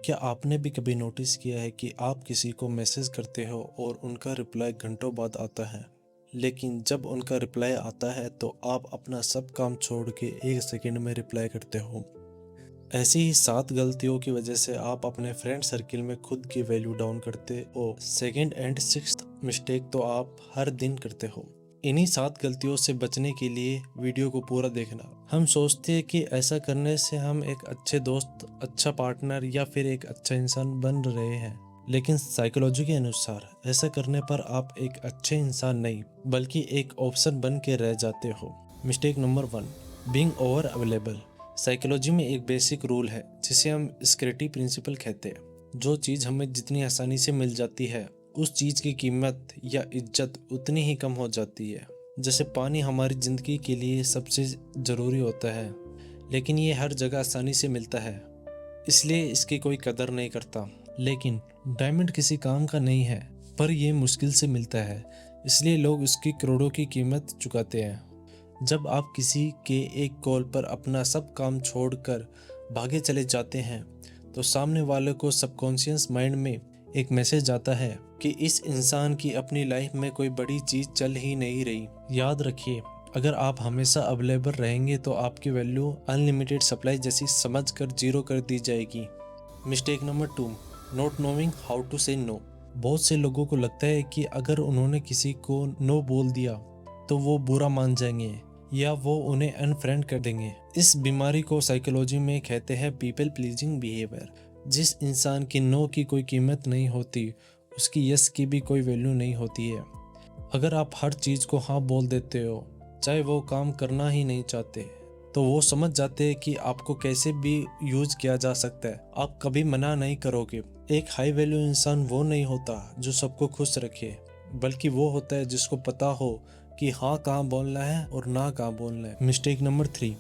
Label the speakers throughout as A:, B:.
A: क्या आपने भी कभी नोटिस किया है कि आप किसी को मैसेज करते हो और उनका रिप्लाई घंटों बाद आता है, लेकिन जब उनका रिप्लाई आता है तो आप अपना सब काम छोड़ के 1 सेकंड में रिप्लाई करते हो। ऐसी ही 7 गलतियों की वजह से आप अपने फ्रेंड सर्किल में खुद की वैल्यू डाउन करते हो। सेकंड एंड सिक्स्थ मिस्टेक तो आप हर दिन करते हो। इन्हीं 7 गलतियों से बचने के लिए वीडियो को पूरा देखना। हम सोचते हैं कि ऐसा करने से हम एक अच्छे दोस्त, अच्छा पार्टनर या फिर एक अच्छा इंसान बन रहे हैं, लेकिन साइकोलॉजी के अनुसार ऐसा करने पर आप एक अच्छे इंसान नहीं बल्कि एक ऑप्शन बन के रह जाते हो। Mistake number 1, being over available. Psychology में एक बेसिक रूल है जिसे हम स्कैरिटी प्रिंसिपल कहते हैं। जो चीज़ हमें जितनी आसानी से मिल जाती है उस चीज़ की कीमत या इज्जत उतनी ही कम हो जाती है। जैसे पानी हमारी ज़िंदगी के लिए सबसे ज़रूरी होता है, लेकिन ये हर जगह आसानी से मिलता है, इसलिए इसकी कोई कदर नहीं करता। लेकिन डायमंड किसी काम का नहीं है, पर यह मुश्किल से मिलता है, इसलिए लोग उसकी करोड़ों की कीमत चुकाते हैं। जब आप किसी के एक कॉल पर अपना सब काम छोड़कर भागे चले जाते हैं तो सामने वाले को सबकॉन्शियस माइंड में एक मैसेज आता है कि इस इंसान की अपनी लाइफ में कोई बड़ी चीज़ चल ही नहीं रही। याद रखिए, अगर आप हमेशा अवेलेबल रहेंगे तो आपकी वैल्यू अनलिमिटेड सप्लाई जैसी समझ कर जीरो कर दी जाएगी। Mistake number 2, not knowing how to say no. बहुत से लोगों को लगता है कि अगर उन्होंने किसी को नो बोल दिया तो वो बुरा मान जाएंगे या वो उन्हें अनफ्रेंड कर देंगे। इस बीमारी को साइकोलॉजी में कहते हैं पीपल प्लीजिंग बिहेवियर। जिस इंसान की नो की कोई कीमत नहीं होती, उसकी यस की भी कोई वैल्यू नहीं होती है। अगर आप हर चीज़ को हाँ बोल देते हो, चाहे वो काम करना ही नहीं चाहते, तो वो समझ जाते हैं कि आपको कैसे भी यूज किया जा सकता है। आप कभी मना नहीं करोगे। एक हाई वैल्यू इंसान वो नहीं होता जो सबको खुश रखे, बल्कि वो होता है जिसको पता हो कि हाँ कहाँ बोलना है और ना कहाँ बोलना है। Mistake number 3,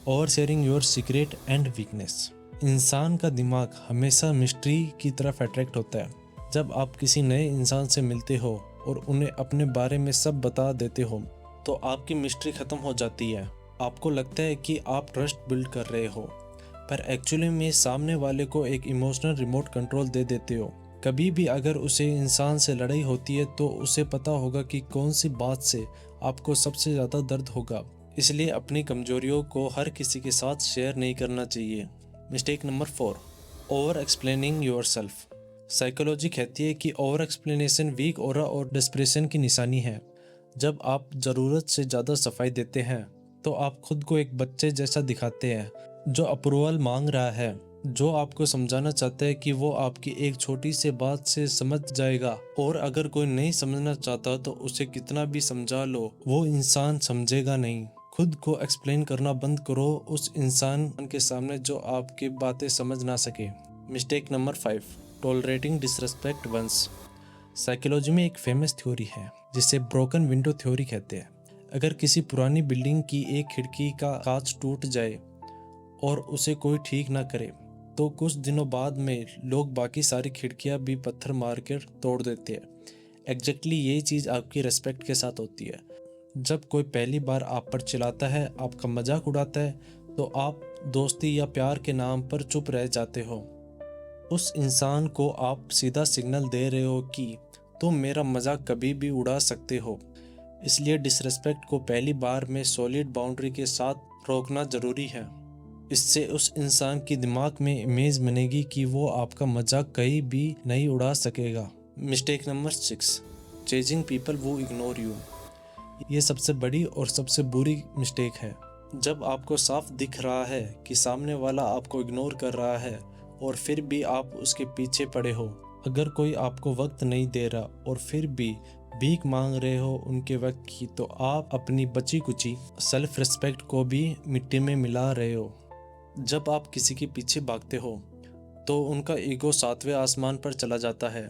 A: over sharing your secret and weakness. इंसान का दिमाग हमेशा मिस्ट्री की तरफ अट्रैक्ट होता है। जब आप किसी नए इंसान से मिलते हो और उन्हें अपने बारे में सब बता देते हो तो आपकी मिस्ट्री खत्म हो जाती है। आपको लगता है कि आप ट्रस्ट बिल्ड कर रहे हो, पर एक्चुअली में सामने वाले को एक इमोशनल रिमोट कंट्रोल दे देते हो। कभी भी अगर उसे इंसान से लड़ाई होती है तो उसे पता होगा कि कौन सी बात से आपको सबसे ज़्यादा दर्द होगा, इसलिए अपनी कमजोरियों को हर किसी के साथ शेयर नहीं करना चाहिए। Mistake number 4, over explaining your self. Psychology कहती है कि ओवर एक्सप्लेनेशन वीक ऑरा और डिस्प्रेशन की निशानी है। जब आप ज़रूरत से ज़्यादा सफाई देते हैं तो आप खुद को एक बच्चे जैसा दिखाते हैं जो अप्रूवल मांग रहा है, जो आपको समझाना चाहता है कि वो आपकी एक छोटी सी बात से समझ जाएगा, और अगर कोई नहीं समझना चाहता तो उसे कितना भी समझा लो वो इंसान समझेगा नहीं। खुद को एक्सप्लेन करना बंद करो उस इंसान के सामने जो आपकी बातें समझ ना सके। Mistake number 5, tolerating disrespect once. Psychology में एक फेमस थ्योरी है जिसे ब्रोकन विंडो थ्योरी कहते हैं। अगर किसी पुरानी बिल्डिंग की एक खिड़की का कांच टूट जाए और उसे कोई ठीक ना करे तो कुछ दिनों बाद में लोग बाकी सारी खिड़कियां भी पत्थर मार कर तोड़ देते हैं। एग्जैक्टली ये चीज़ आपकी रेस्पेक्ट के साथ होती है। जब कोई पहली बार आप पर चिल्लाता है, आपका मजाक उड़ाता है, तो आप दोस्ती या प्यार के नाम पर चुप रह जाते हो। उस इंसान को आप सीधा सिग्नल दे रहे हो कि तुम मेरा मजाक कभी भी उड़ा सकते हो। इसलिए डिसरिस्पेक्ट को पहली बार में सॉलिड बाउंड्री के साथ रोकना जरूरी है। इससे उस इंसान की दिमाग में इमेज बनेगी कि वो आपका मजाक कहीं भी नहीं उड़ा सकेगा। मिस्टेक नंबर 6, चेजिंग पीपल वो इग्नोर यू। ये सबसे बड़ी और सबसे बुरी मिस्टेक है। जब आपको साफ दिख रहा है कि सामने वाला आपको इग्नोर कर रहा है और फिर भी आप उसके पीछे पड़े हो, अगर कोई आपको वक्त नहीं दे रहा और फिर भी भीख मांग रहे हो उनके वक्त की, तो आप अपनी बची कुची सेल्फ रिस्पेक्ट को भी मिट्टी में मिला रहे हो। जब आप किसी के पीछे भागते हो तो उनका ईगो 7वें आसमान पर चला जाता है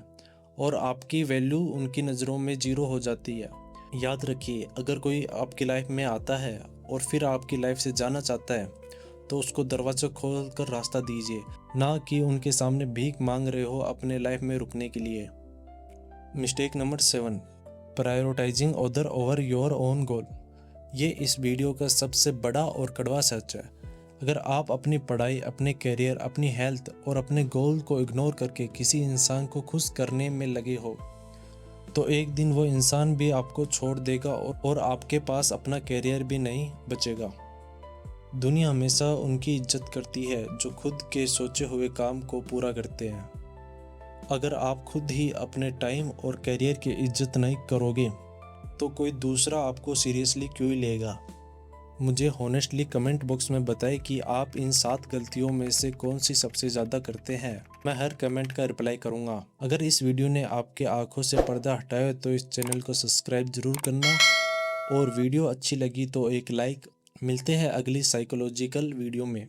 A: और आपकी वैल्यू उनकी नज़रों में जीरो हो जाती है। याद रखिए, अगर कोई आपकी लाइफ में आता है और फिर आपकी लाइफ से जाना चाहता है तो उसको दरवाज़ा खोल कर रास्ता दीजिए, ना कि उनके सामने भीख मांग रहे हो अपने लाइफ में रुकने के लिए। Mistake number 7, prioritising other over your own goal. ये इस वीडियो का सबसे बड़ा और कड़वा सच है। अगर आप अपनी पढ़ाई, अपने करियर, अपनी हेल्थ और अपने गोल को इग्नोर करके किसी इंसान को खुश करने में लगे हो, तो एक दिन वो इंसान भी आपको छोड़ देगा और आपके पास अपना करियर भी नहीं बचेगा। दुनिया हमेशा उनकी इज्जत करती है जो खुद के सोचे हुए काम को पूरा करते हैं। अगर आप खुद ही अपने टाइम और करियर की इज्जत नहीं करोगे तो कोई दूसरा आपको सीरियसली क्यों लेगा। मुझे हॉनेस्टली कमेंट बॉक्स में बताएं कि आप इन 7 गलतियों में से कौन सी सबसे ज़्यादा करते हैं। मैं हर कमेंट का रिप्लाई करूँगा। अगर इस वीडियो ने आपके आंखों से पर्दा हटाया तो इस चैनल को सब्सक्राइब ज़रूर करना, और वीडियो अच्छी लगी तो एक लाइक। मिलते हैं अगली साइकोलॉजिकल वीडियो में।